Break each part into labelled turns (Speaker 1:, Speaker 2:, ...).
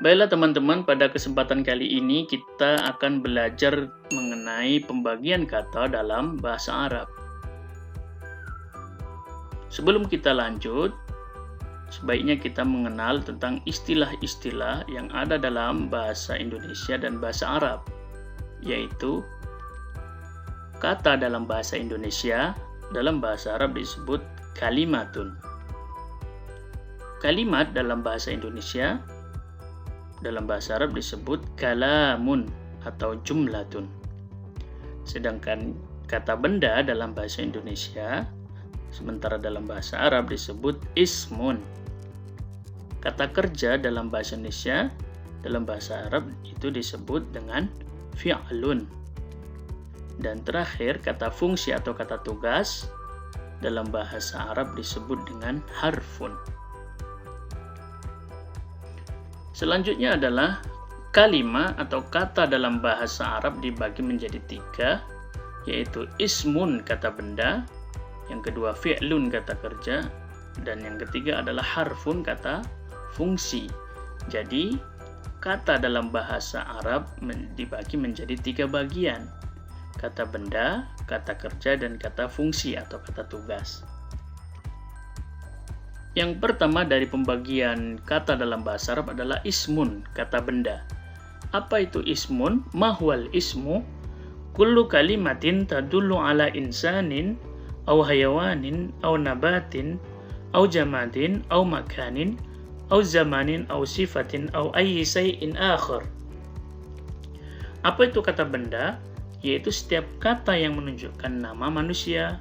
Speaker 1: Baiklah teman-teman, pada kesempatan kali ini kita akan belajar mengenai pembagian kata dalam bahasa Arab. Sebelum kita lanjut, sebaiknya kita mengenal tentang istilah-istilah yang ada dalam bahasa Indonesia dan bahasa Arab, yaitu kata dalam bahasa Indonesia, dalam bahasa Arab disebut kalimatun. Kalimat dalam bahasa Indonesia, dalam bahasa Arab disebut kalamun atau jumlatun. Sedangkan kata benda dalam bahasa Indonesia, sementara dalam bahasa Arab disebut ismun. Kata kerja dalam bahasa Indonesia, dalam bahasa Arab itu disebut dengan fi'lun. Dan terakhir, kata fungsi atau kata tugas dalam bahasa Arab disebut dengan harfun. Selanjutnya adalah kalimat atau kata dalam bahasa Arab dibagi menjadi 3, yaitu ismun kata benda, yang kedua fi'lun kata kerja, dan yang ketiga adalah harfun kata fungsi. Jadi kata dalam bahasa Arab dibagi menjadi 3 bagian: kata benda, kata kerja, dan kata fungsi atau kata tugas. Yang pertama dari pembagian kata dalam bahasa Arab adalah ismun, kata benda. Apa itu ismun? Mahwal ismu kullu kalimatin tadullu ala insanin aw hayawanin aw nabatin aw jamadin aw makanin aw zamanin aw sifatin aw ayyi shay'in akhar. Apa itu kata benda? Yaitu setiap kata yang menunjukkan nama manusia,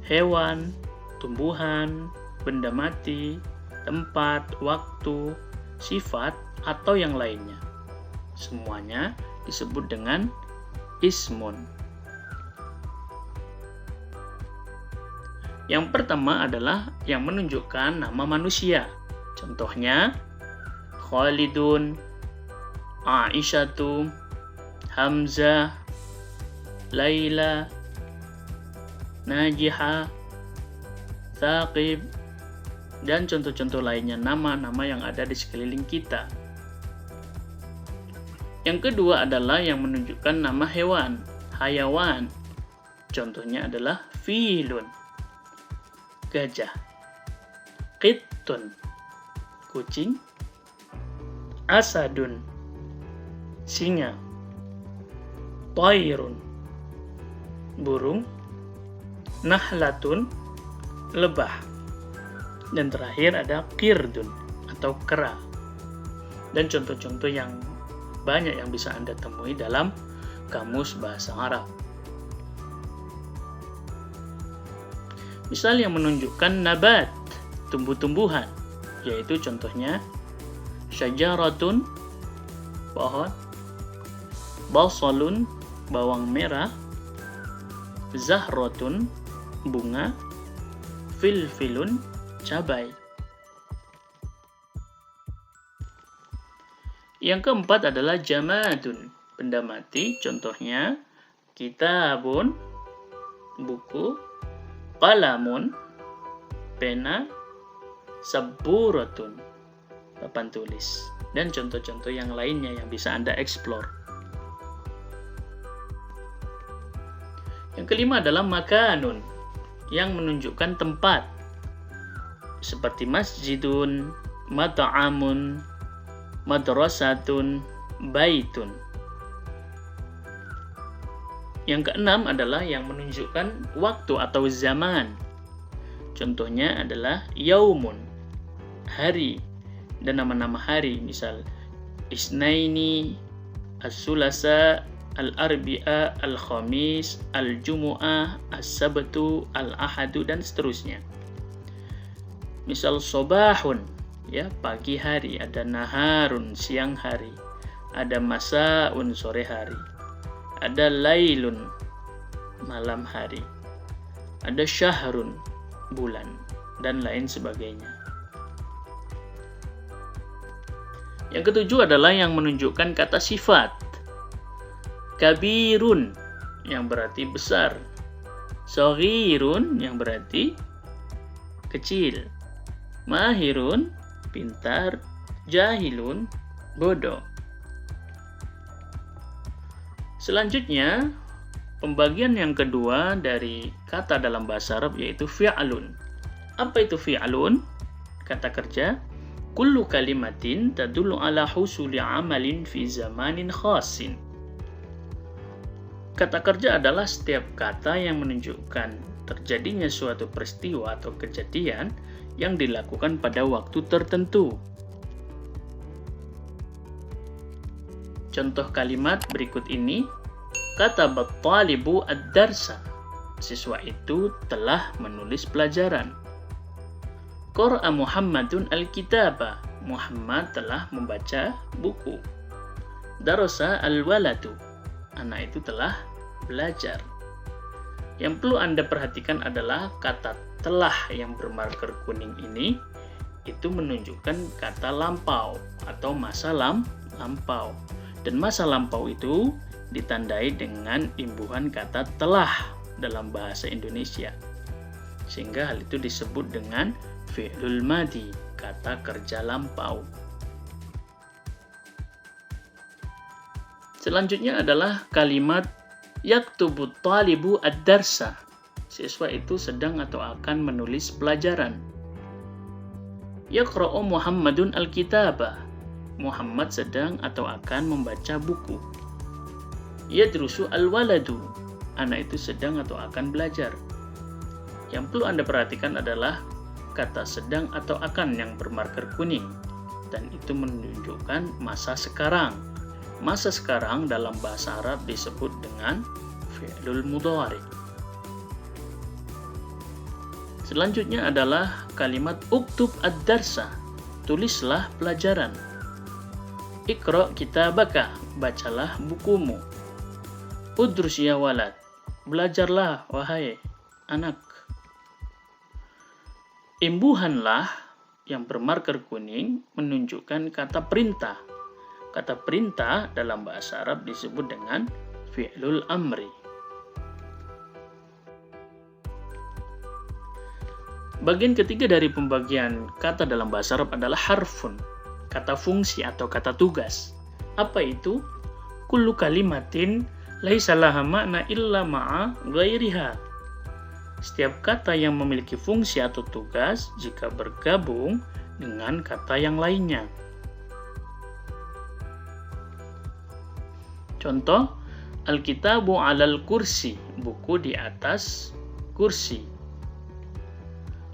Speaker 1: hewan, tumbuhan, benda mati, tempat, waktu, sifat, atau yang lainnya. Semuanya disebut dengan ismun. Yang pertama adalah yang menunjukkan nama manusia. Contohnya, Khalidun, Aisyatu, Hamzah, Laila, Najihah, Thaqib, dan contoh-contoh lainnya, nama-nama yang ada di sekeliling kita. Yang kedua adalah yang menunjukkan nama hewan, hayawan. Contohnya adalah filun, gajah, qittun, kucing, asadun, singa, tairun, burung, nahlatun, lebah, dan terakhir ada qirdun atau kera. Dan contoh-contoh yang banyak yang bisa Anda temui dalam kamus bahasa Arab. Misal yang menunjukkan nabat, tumbuh-tumbuhan, yaitu contohnya syajaratun, pohon, basalun, bawang merah, zahrotun, bunga, filfilun, cabai. Yang keempat adalah jamadun, benda mati. Contohnya kitabun, buku, qalamun, pena, saburatun, papan tulis, dan contoh-contoh yang lainnya yang bisa Anda explore. Yang kelima adalah makanun, yang menunjukkan tempat, seperti masjidun, mata'amun, madrasatun, baitun. Yang keenam adalah yang menunjukkan waktu atau zaman. Contohnya adalah yaumun, hari, dan nama-nama hari, misal isnaini, as-sulasa, al-arbi'a, al-khamis, al-jumu'ah, as-sabtu, al-ahadu, dan seterusnya. Misal sobahun, ya, pagi hari, ada naharun, siang hari, ada masaun, sore hari, ada lailun, malam hari, ada syahrun, bulan, dan lain sebagainya. Yang ketujuh adalah yang menunjukkan kata sifat. Kabirun, yang berarti besar. Shaghirun, yang berarti kecil. Mahirun, pintar. Jahilun, bodoh. Selanjutnya, pembagian yang kedua dari kata dalam bahasa Arab yaitu fi'lun. Apa itu fi'lun? Kata kerja, kullu kalimatin tadullu ala husuli amalin fi zamanin khasin. Kata kerja adalah setiap kata yang menunjukkan terjadinya suatu peristiwa atau kejadian yang dilakukan pada waktu tertentu. Contoh kalimat berikut ini, kata at-talibu ad-darsa. Siswa itu telah menulis pelajaran. Qara'a Muhammadun al-kitaba. Muhammad telah membaca buku. Darasa al-waladu. Anak itu telah belajar. Yang perlu Anda perhatikan adalah kata telah yang bermarker kuning ini itu menunjukkan kata lampau atau masa lampau. Dan masa lampau itu ditandai dengan imbuhan kata telah dalam bahasa Indonesia. Sehingga hal itu disebut dengan fi'lul madi, kata kerja lampau. Selanjutnya adalah kalimat yaktubut talibu ad-darsa. Siswa itu sedang atau akan menulis pelajaran. Yaqra'u Muhammadun al-kitaba. Muhammad sedang atau akan membaca buku. Yadrusu al-waladu. Anak itu sedang atau akan belajar. Yang perlu Anda perhatikan adalah kata sedang atau akan yang bermarker kuning, dan itu menunjukkan masa sekarang. Masa sekarang dalam bahasa Arab disebut dengan fi'lul mudhari. Selanjutnya adalah kalimat uktub ad-darsa. Tulislah pelajaran. Iqra' kitabaka. Bacalah bukumu. Udrus ya walad. Belajarlah wahai anak. Imbuhanlah yang bermarker kuning menunjukkan kata perintah. Kata perintah dalam bahasa Arab disebut dengan fi'lul amri. Bagian ketiga dari pembagian kata dalam bahasa Arab adalah harfun, kata fungsi atau kata tugas. Apa itu? Kullu kalimatin laisa laha ma'na illa ma'a ghairiha. Setiap kata yang memiliki fungsi atau tugas jika bergabung dengan kata yang lainnya. Contoh, Al-kitabu 'alal kursi. Buku di atas kursi.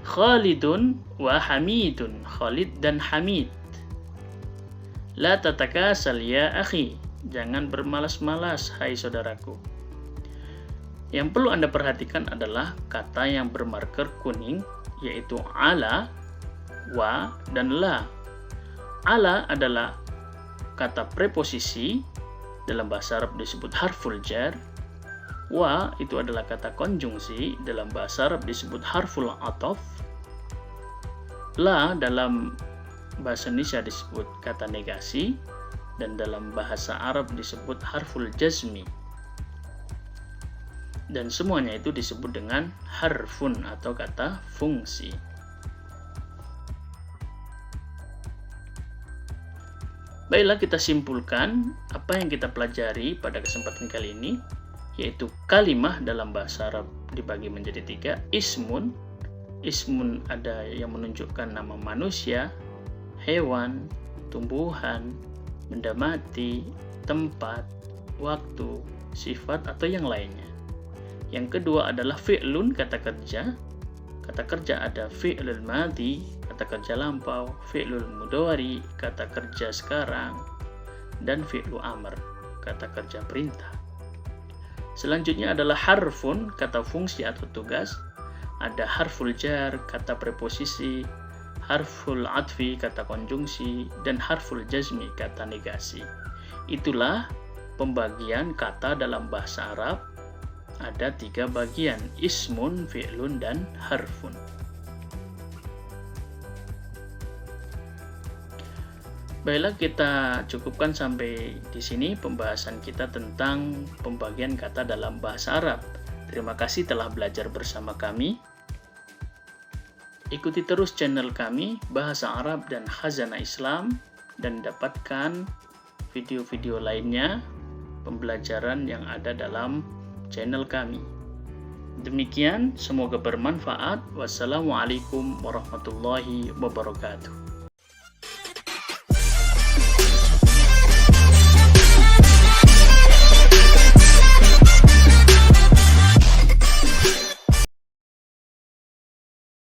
Speaker 1: Khalidun wa Hamidun. Khalid dan Hamid. La tatakasal ya akhi. Jangan bermalas-malas, hai saudaraku. Yang perlu Anda perhatikan adalah kata yang bermarker kuning, yaitu ala, wa, dan la. Ala adalah kata preposisi, dalam bahasa Arab disebut harful jar. Wa itu adalah kata konjungsi, dalam bahasa Arab disebut harful ataf. La dalam bahasa Indonesia disebut kata negasi, dan dalam bahasa Arab disebut harful jazmi. Dan semuanya itu disebut dengan harfun atau kata fungsi. Baiklah, kita simpulkan apa yang kita pelajari pada kesempatan kali ini, yaitu kalimah dalam bahasa Arab dibagi menjadi 3. Ismun. Ismun ada yang menunjukkan nama manusia, hewan, tumbuhan, benda mati, tempat, waktu, sifat, atau yang lainnya. Yang kedua adalah fi'lun, kata kerja. Kata kerja ada fi'lul madhi, kata kerja lampau, fi'lul mudhari, kata kerja sekarang, dan fi'lu amr, kata kerja perintah. Selanjutnya adalah harfun, kata fungsi atau tugas. Ada harful jar, kata preposisi, harful atfi, kata konjungsi, dan harful jazmi, kata negasi. Itulah pembagian kata dalam bahasa Arab. Ada 3 bagian, ismun, fi'lun, dan harfun. Baiklah, kita cukupkan sampai di sini pembahasan kita tentang pembagian kata dalam bahasa Arab. Terima kasih telah belajar bersama kami. Ikuti terus channel kami, Bahasa Arab dan Khazanah Islam, dan dapatkan video-video lainnya pembelajaran yang ada dalam channel kami. Demikian, semoga bermanfaat. Wassalamualaikum warahmatullahi wabarakatuh.